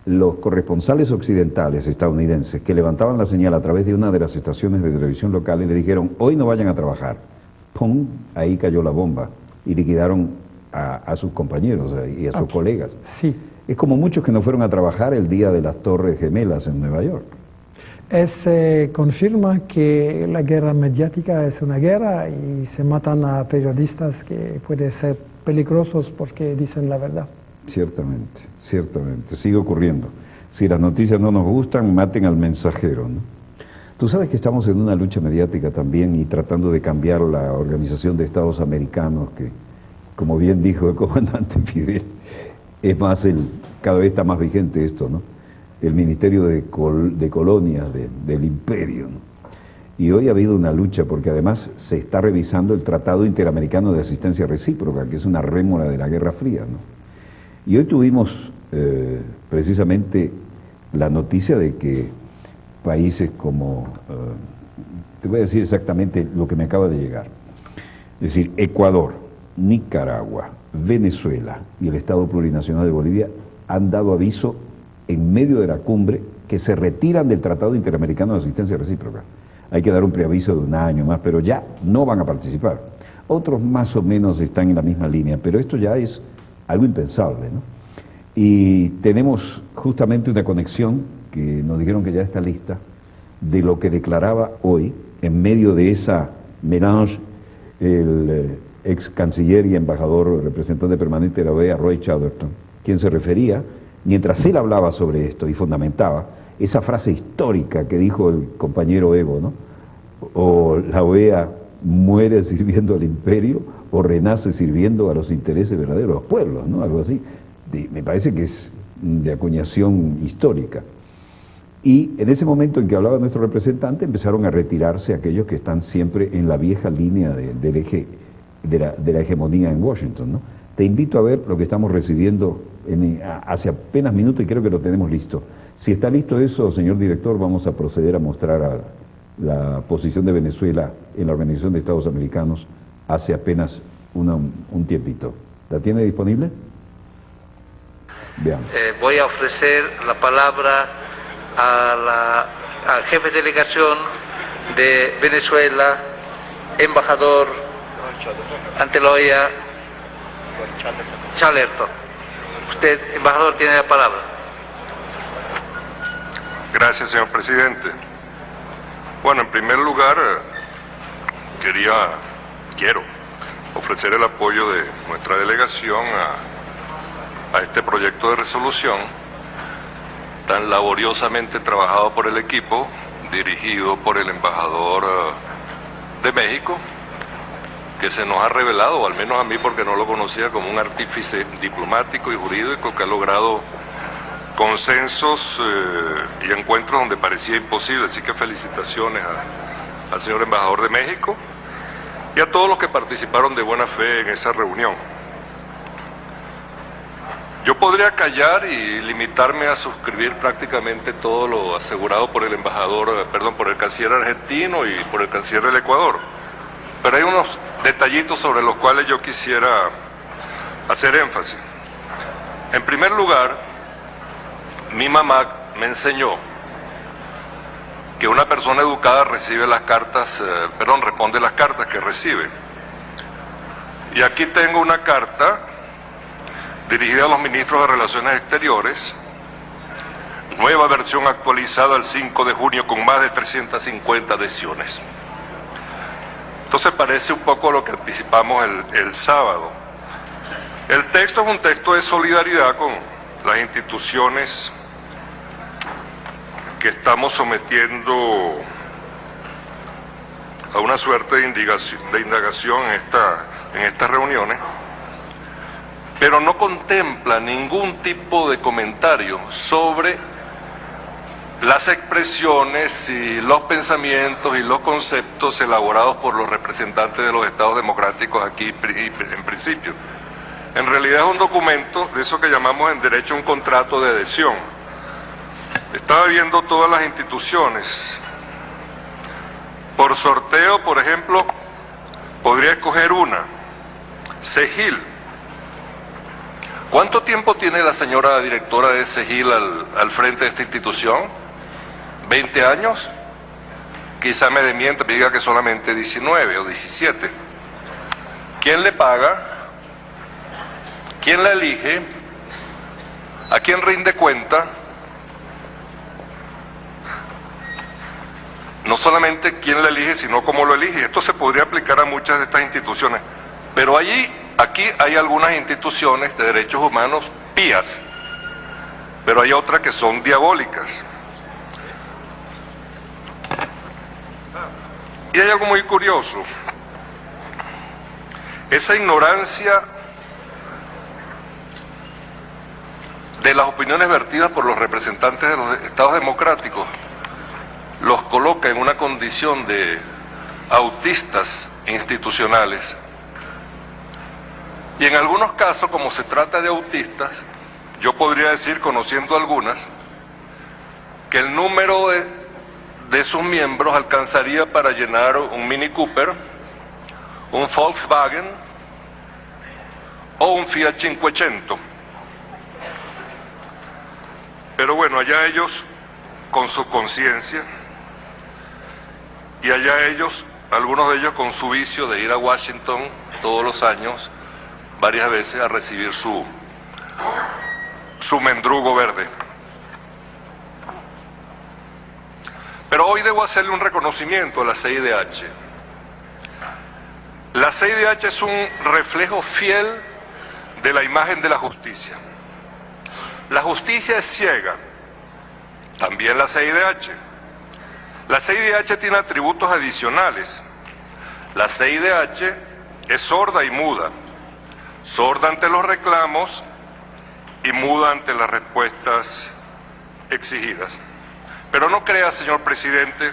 S1: Los corresponsales occidentales estadounidenses que levantaban la señal a través de una de las estaciones de televisión locales le dijeron, hoy no vayan a trabajar. ¡Pum! Ahí cayó la bomba y liquidaron a sus compañeros y a sus colegas.
S2: Sí.
S1: Es como muchos que no fueron a trabajar el día de las Torres Gemelas en Nueva York.
S2: Confirma que la guerra mediática es una guerra, y se matan a periodistas que pueden ser peligrosos porque dicen la verdad.
S1: Ciertamente, ciertamente, sigue ocurriendo. Si las noticias no nos gustan, maten al mensajero, ¿no? Tú sabes que estamos en una lucha mediática también y tratando de cambiar la Organización de Estados Americanos, que, como bien dijo el comandante Fidel, Es más, cada vez está más vigente esto, ¿no? El Ministerio de Colonias del Imperio, ¿no? Y hoy ha habido una lucha porque además se está revisando el Tratado Interamericano de Asistencia Recíproca, que es una rémora de la Guerra Fría, ¿no? Y hoy tuvimos precisamente la noticia de que países como, te voy a decir exactamente lo que me acaba de llegar, es decir, Ecuador, Nicaragua, Venezuela y el Estado Plurinacional de Bolivia han dado aviso en medio de la cumbre que se retiran del Tratado Interamericano de Asistencia Recíproca. Hay que dar un preaviso de 1 año más, pero ya no van a participar. Otros más o menos están en la misma línea, pero esto ya es algo impensable, ¿no? Y tenemos justamente una conexión que nos dijeron que ya está lista de lo que declaraba hoy, en medio de esa melange, el ex canciller y embajador representante permanente de la OEA, Roy Chatterton, quien se refería, mientras él hablaba sobre esto y fundamentaba, esa frase histórica que dijo el compañero Evo, ¿no? O la OEA muere sirviendo al imperio o renace sirviendo a los intereses verdaderos de los pueblos, ¿no? Algo así. Me parece que es de acuñación histórica. Y en ese momento en que hablaba nuestro representante, empezaron a retirarse aquellos que están siempre en la vieja línea del eje de la hegemonía en Washington, ¿no? Te invito a ver lo que estamos recibiendo hace apenas minutos y creo que lo tenemos listo. Si está listo eso, señor director, vamos a proceder a mostrar la posición de Venezuela en la Organización de Estados Americanos hace apenas un tiempito. ¿La tiene disponible? Veamos.
S4: Voy a ofrecer la palabra al jefe de delegación de Venezuela, embajador ante la OEA, Chatterton. Usted, embajador, tiene la palabra.
S5: Gracias, señor presidente. Bueno, en primer lugar, quiero ofrecer el apoyo de nuestra delegación a este proyecto de resolución tan laboriosamente trabajado por el equipo, dirigido por el embajador de México, que se nos ha revelado, o al menos a mí porque no lo conocía, como un artífice diplomático y jurídico que ha logrado consensos y encuentros donde parecía imposible. Así que felicitaciones al señor embajador de México y a todos los que participaron de buena fe en esa reunión. Yo podría callar y limitarme a suscribir prácticamente todo lo asegurado por el por el canciller argentino y por el canciller del Ecuador, pero hay unos detallitos sobre los cuales yo quisiera hacer énfasis. En primer lugar, mi mamá me enseñó que una persona educada recibe las cartas, responde las cartas que recibe. Y aquí tengo una carta dirigida a los ministros de Relaciones Exteriores, nueva versión actualizada el 5 de junio con más de 350 adhesiones. Entonces parece un poco lo que anticipamos el sábado. El texto es un texto de solidaridad con las instituciones que estamos sometiendo a una suerte de indagación en estas reuniones, pero no contempla ningún tipo de comentario sobre las expresiones y los pensamientos y los conceptos elaborados por los representantes de los estados democráticos aquí en principio. En realidad es un documento de eso que llamamos en derecho un contrato de adhesión. Estaba viendo todas las instituciones. Por sorteo, por ejemplo, podría escoger una, CEGIL. ¿Cuánto tiempo tiene la señora directora de CEGIL al frente de esta institución? ¿20 años? Quizá me desmienta, me diga que solamente 19 o 17. ¿Quién le paga? ¿Quién la elige? ¿A quién rinde cuenta? No solamente quién la elige, sino cómo lo elige. Esto se podría aplicar a muchas de estas instituciones. Pero aquí hay algunas instituciones de derechos humanos pías, pero hay otras que son diabólicas. Y hay algo muy curioso. Esa ignorancia de las opiniones vertidas por los representantes de los estados democráticos los coloca en una condición de autistas institucionales. Y en algunos casos, como se trata de autistas, yo podría decir, conociendo algunas, que el número de sus miembros alcanzaría para llenar un Mini Cooper, un Volkswagen o un Fiat 500. Pero bueno, allá ellos con su conciencia y allá ellos, algunos de ellos con su vicio de ir a Washington todos los años, varias veces a recibir su mendrugo verde. Pero hoy debo hacerle un reconocimiento a la CIDH. La CIDH es un reflejo fiel de la imagen de la justicia. La justicia es ciega, también la CIDH. La CIDH tiene atributos adicionales. La CIDH es sorda y muda. Sorda ante los reclamos y muda ante las respuestas exigidas. Pero no crea, señor presidente,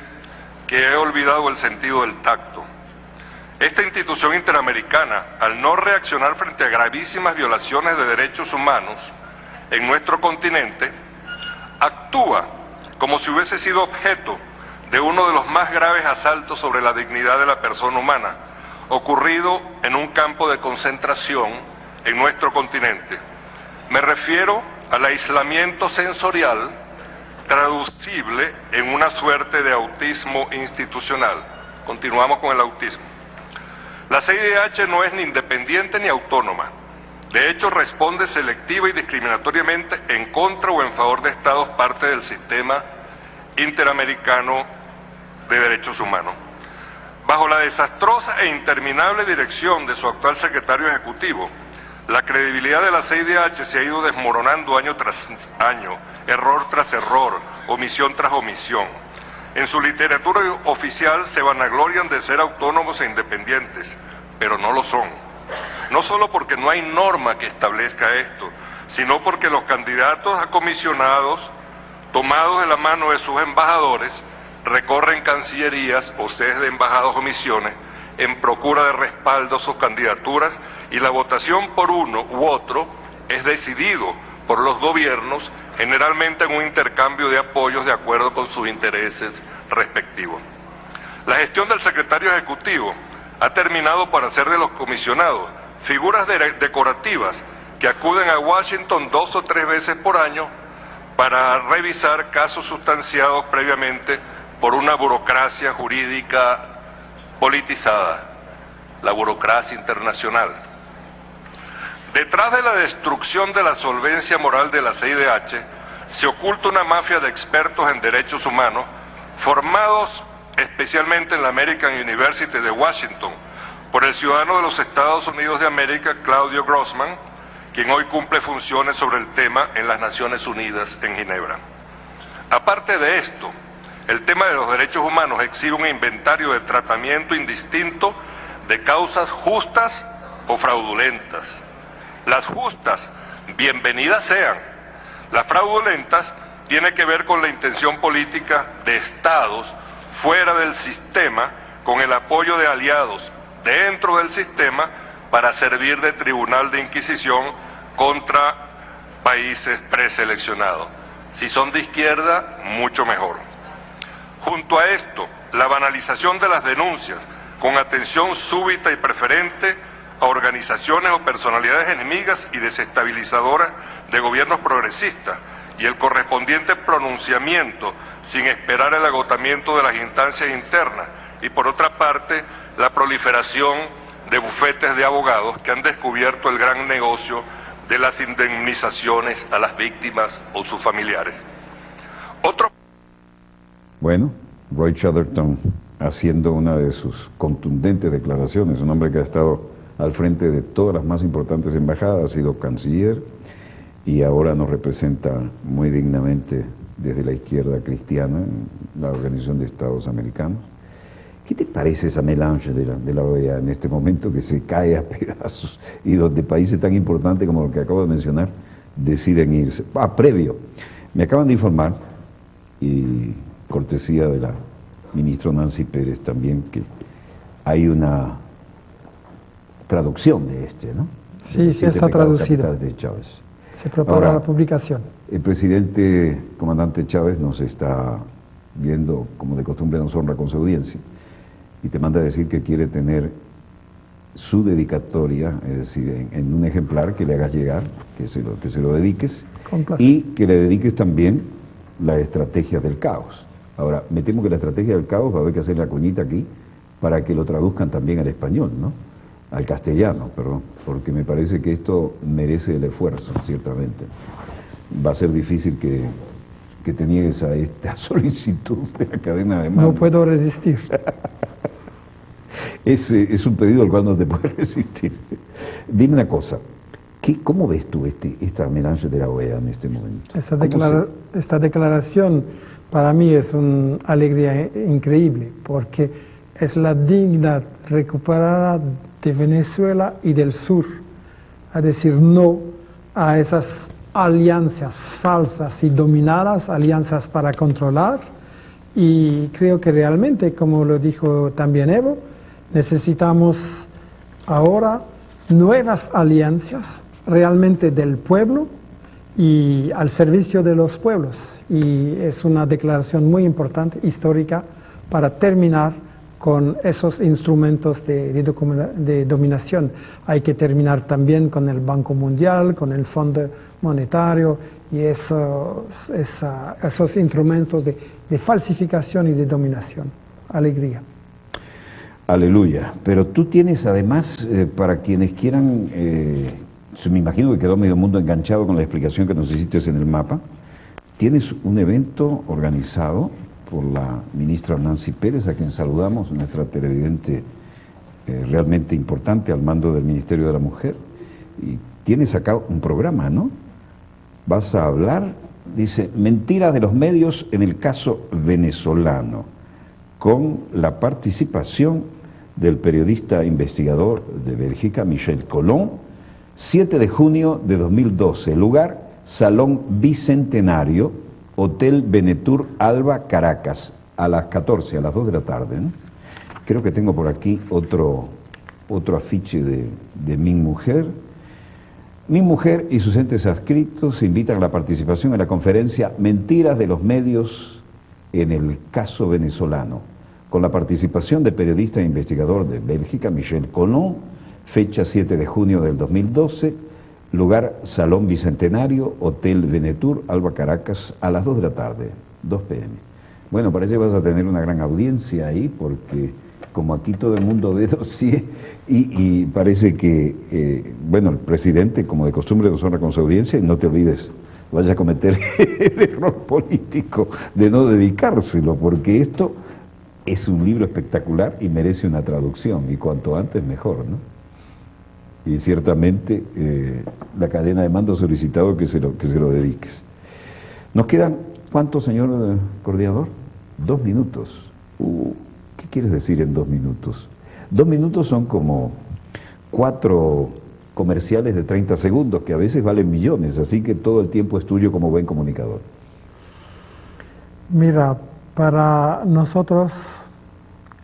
S5: que he olvidado el sentido del tacto. Esta institución interamericana, al no reaccionar frente a gravísimas violaciones de derechos humanos en nuestro continente, actúa como si hubiese sido objeto de uno de los más graves asaltos sobre la dignidad de la persona humana, ocurrido en un campo de concentración en nuestro continente. Me refiero al aislamiento sensorial traducible en una suerte de autismo institucional. Continuamos con el autismo. La CIDH no es ni independiente ni autónoma. De hecho, responde selectiva y discriminatoriamente en contra o en favor de estados parte del sistema interamericano de derechos humanos. Bajo la desastrosa e interminable dirección de su actual secretario ejecutivo, la credibilidad de la CIDH se ha ido desmoronando año tras año, error tras error, omisión tras omisión. En su literatura oficial se vanaglorian de ser autónomos e independientes, pero no lo son. No solo porque no hay norma que establezca esto, sino porque los candidatos a comisionados, tomados de la mano de sus embajadores, recorren cancillerías o sedes de embajadas o misiones en procura de respaldo a sus candidaturas, y la votación por uno u otro es decidido por los gobiernos, generalmente en un intercambio de apoyos de acuerdo con sus intereses respectivos. La gestión del secretario ejecutivo ha terminado por hacer de los comisionados figuras decorativas que acuden a Washington 2 o 3 veces por año para revisar casos sustanciados previamente por una burocracia jurídica politizada, la burocracia internacional. Detrás de la destrucción de la solvencia moral de la CIDH se oculta una mafia de expertos en derechos humanos formados especialmente en la American University de Washington por el ciudadano de los Estados Unidos de América, Claudio Grossman, quien hoy cumple funciones sobre el tema en las Naciones Unidas en Ginebra. Aparte de esto, el tema de los derechos humanos exhibe un inventario de tratamiento indistinto de causas justas o fraudulentas. Las justas, bienvenidas sean. Las fraudulentas tienen que ver con la intención política de estados fuera del sistema, con el apoyo de aliados dentro del sistema para servir de tribunal de inquisición contra países preseleccionados. Si son de izquierda, mucho mejor. Junto a esto, la banalización de las denuncias con atención súbita y preferente a organizaciones o personalidades enemigas y desestabilizadoras de gobiernos progresistas y el correspondiente pronunciamiento sin esperar el agotamiento de las instancias internas, y por otra parte la proliferación de bufetes de abogados que han descubierto el gran negocio de las indemnizaciones a las víctimas o sus familiares.
S1: Bueno, Roy Chatterton haciendo una de sus contundentes declaraciones, un hombre que ha estado al frente de todas las más importantes embajadas, ha sido canciller y ahora nos representa muy dignamente desde la izquierda cristiana en la Organización de Estados Americanos. ¿Qué te parece esa melange de la OEA en este momento que se cae a pedazos y donde países tan importantes como el que acabo de mencionar deciden irse. Previo, me acaban de informar, y cortesía de la ministra Nancy Pérez también, que hay una traducción de ¿no?
S2: Sí, sí está traducido.
S1: De Chávez.
S2: Se prepara
S1: Ahora,
S2: la publicación.
S1: El presidente, comandante Chávez, nos está viendo, como de costumbre nos honra con su audiencia, y te manda a decir que quiere tener su dedicatoria, es decir, en un ejemplar que le hagas llegar, que se lo dediques, y que le dediques también la estrategia del caos. Ahora, me temo que la estrategia del caos va a haber que hacer la cuñita aquí para que lo traduzcan también al español, ¿no? Al castellano, perdón, porque me parece que esto merece el esfuerzo, ciertamente. Va a ser difícil que te niegues a esta solicitud de la cadena de mando.
S2: No puedo resistir.
S1: Es un pedido al cual no te puedes resistir. Dime una cosa, ¿cómo ves tú esta amenaza de la OEA en este momento?
S2: Esta declaración para mí es una alegría increíble, porque es la dignidad recuperada de Venezuela y del sur, a decir no a esas alianzas falsas y dominadas, alianzas para controlar, y creo que realmente, como lo dijo también Evo, necesitamos ahora nuevas alianzas realmente del pueblo y al servicio de los pueblos, y es una declaración muy importante, histórica, para terminar con esos instrumentos de dominación. Hay que terminar también con el Banco Mundial, con el Fondo Monetario y esos instrumentos de falsificación y de dominación. Alegría.
S1: Aleluya. Pero tú tienes además, para quienes quieran, me imagino que quedó medio mundo enganchado con la explicación que nos hiciste en el mapa, tienes un evento organizado por la ministra Nancy Pérez, a quien saludamos, nuestra televidente realmente importante al mando del Ministerio de la Mujer, y tienes acá un programa, ¿no? Vas a hablar, dice, mentiras de los medios en el caso venezolano, con la participación del periodista investigador de Bélgica, Michel Colón, 7 de junio de 2012, lugar, Salón Bicentenario, Hotel Venetur Alba, Caracas, a las 14, a las 2 de la tarde, ¿no? Creo que tengo por aquí otro afiche de Mi Mujer. Mi Mujer y sus entes adscritos se invitan a la participación en la conferencia Mentiras de los medios en el caso venezolano, con la participación del periodista e investigador de Bélgica, Michel Colón, fecha 7 de junio del 2012, lugar Salón Bicentenario, Hotel Venetur, Alba, Caracas, a las 2 de la tarde, 2 p.m. Bueno, parece que vas a tener una gran audiencia ahí, porque como aquí todo el mundo ve dossier, y parece que, bueno, el presidente, como de costumbre, nos honra con su audiencia, y no te olvides, vaya a cometer el error político de no dedicárselo, porque esto es un libro espectacular y merece una traducción, y cuanto antes mejor, ¿no? Y ciertamente la cadena de mando ha solicitado que se lo dediques. Nos quedan, ¿cuánto, señor coordinador? 2 minutos. ¿Qué quieres decir en 2 minutos? 2 minutos son como 4 comerciales de 30 segundos, que a veces valen millones, así que todo el tiempo es tuyo como buen comunicador.
S2: Mira, para nosotros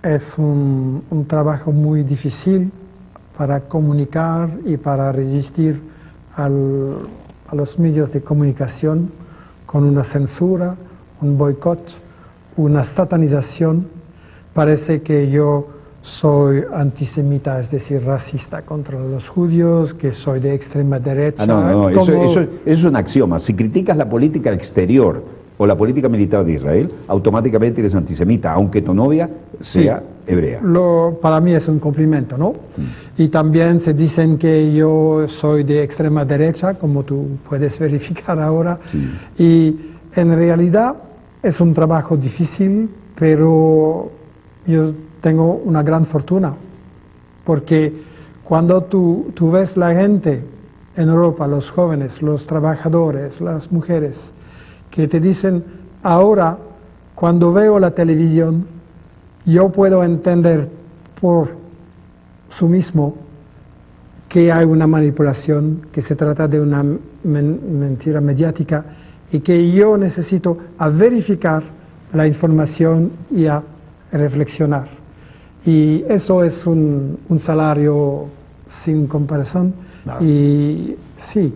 S2: es un trabajo muy difícil para comunicar y para resistir a los medios de comunicación con una censura, un boicot, una satanización. Parece que yo soy antisemita, es decir, racista contra los judíos, que soy de extrema derecha.
S1: No, eso es un axioma. Si criticas la política exterior o la política militar de Israel, automáticamente eres antisemita, aunque tu novia sea hebrea.
S2: Para mí es un cumplimiento, ¿no? Y también se dicen que yo soy de extrema derecha, como tú puedes verificar ahora. Sí. Y en realidad es un trabajo difícil, pero yo tengo una gran fortuna, porque cuando tú ves la gente en Europa, los jóvenes, los trabajadores, las mujeres, que te dicen, ahora, cuando veo la televisión, yo puedo entender por sí mismo que hay una manipulación, que se trata de una mentira mediática y que yo necesito a verificar la información y a reflexionar. Y eso es un salario sin comparación.
S1: Nada.
S2: Y sí.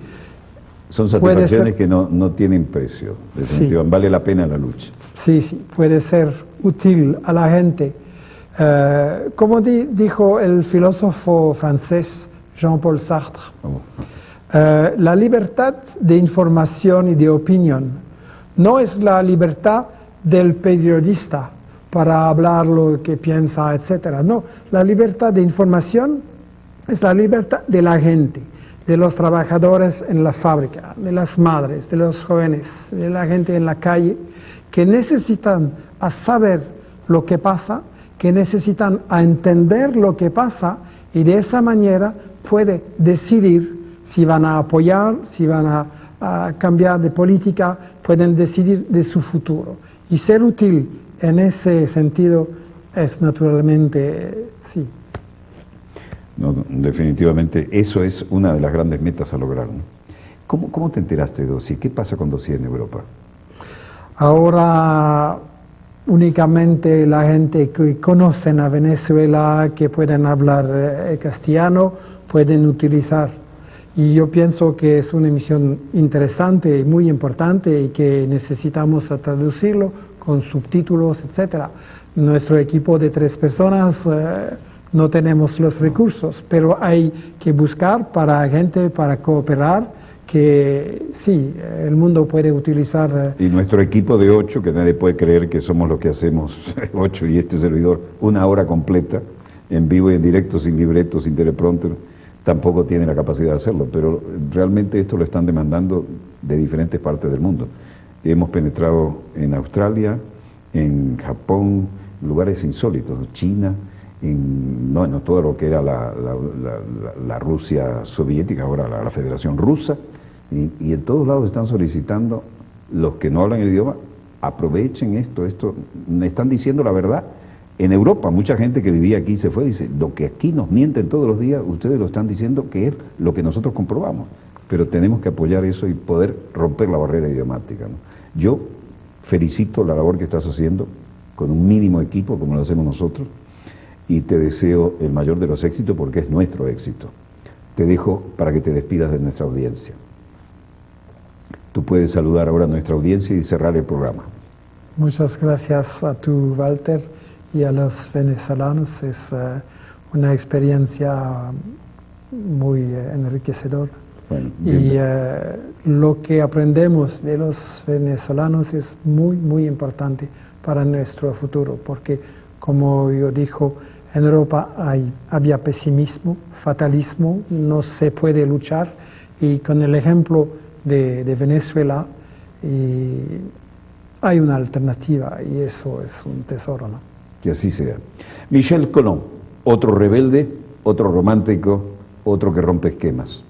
S1: Son satisfacciones que no tienen precio, definitivamente.
S2: Sí.
S1: Vale la pena la lucha.
S2: Sí, sí, puede ser útil a la gente. Como dijo el filósofo francés Jean-Paul Sartre, la libertad de información y de opinión no es la libertad del periodista para hablar lo que piensa, etc. No, la libertad de información es la libertad de la gente, de los trabajadores en la fábrica, de las madres, de los jóvenes, de la gente en la calle, que necesitan a saber lo que pasa, que necesitan a entender lo que pasa y de esa manera puede decidir si van a apoyar, si van a cambiar de política, pueden decidir de su futuro. Y ser útil en ese sentido es naturalmente, sí.
S1: No, definitivamente, eso es una de las grandes metas a lograr, ¿no? ¿Cómo te enteraste de Dossier? ¿Qué pasa con Dossier en Europa?
S2: Ahora únicamente la gente que conocen a Venezuela, que pueden hablar castellano, pueden utilizar. Y yo pienso que es una emisión interesante y muy importante y que necesitamos traducirlo con subtítulos, etc. Nuestro equipo de 3 personas no tenemos los recursos, pero hay que buscar para gente, para cooperar, que sí, el mundo puede utilizar.
S1: Y nuestro equipo de 8, que nadie puede creer que somos los que hacemos 8 y este servidor, 1 hora completa, en vivo y en directo, sin libreto, sin teleprompter, tampoco tiene la capacidad de hacerlo, pero realmente esto lo están demandando de diferentes partes del mundo. Hemos penetrado en Australia, en Japón, lugares insólitos, China, en todo lo que era la Rusia soviética, ahora la Federación Rusa, y en todos lados están solicitando, los que no hablan el idioma, aprovechen esto, me están diciendo la verdad. En Europa, mucha gente que vivía aquí se fue y dice, lo que aquí nos mienten todos los días, ustedes lo están diciendo que es lo que nosotros comprobamos, pero tenemos que apoyar eso y poder romper la barrera idiomática, ¿no? Yo felicito la labor que estás haciendo con un mínimo equipo como lo hacemos nosotros y te deseo el mayor de los éxitos porque es nuestro éxito. Te dejo para que te despidas de nuestra audiencia. Tú puedes saludar ahora a nuestra audiencia y cerrar el programa.
S2: Muchas gracias a tu, Walter, y a los venezolanos. Es una experiencia muy enriquecedora.
S1: Bueno,
S2: y lo que aprendemos de los venezolanos es muy, muy importante para nuestro futuro, porque, como yo dijo, en Europa había pesimismo, fatalismo, no se puede luchar, y con el ejemplo de Venezuela hay una alternativa, y eso es un tesoro, ¿no?
S1: Que así sea. Michel Colomb, otro rebelde, otro romántico, otro que rompe esquemas.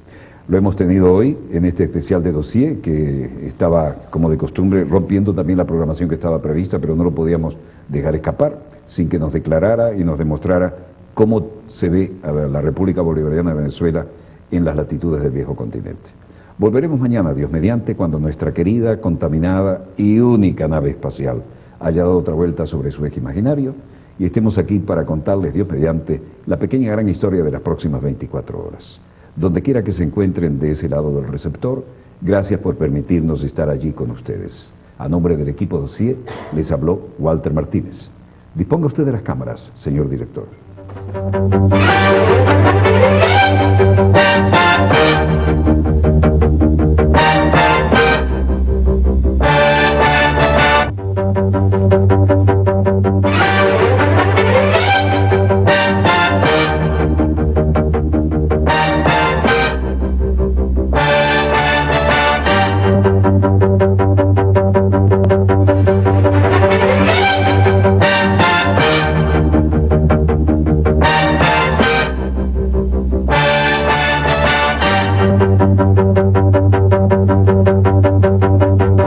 S1: Lo hemos tenido hoy en este especial de Dossier, que estaba, como de costumbre, rompiendo también la programación que estaba prevista, pero no lo podíamos dejar escapar sin que nos declarara y nos demostrara cómo se ve a la República Bolivariana de Venezuela en las latitudes del viejo continente. Volveremos mañana, Dios mediante, cuando nuestra querida, contaminada y única nave espacial haya dado otra vuelta sobre su eje imaginario y estemos aquí para contarles, Dios mediante, la pequeña gran historia de las próximas 24 horas. Donde quiera que se encuentren de ese lado del receptor, gracias por permitirnos estar allí con ustedes. A nombre del equipo Dossier, les habló Walter Martínez. Disponga usted de las cámaras, señor director.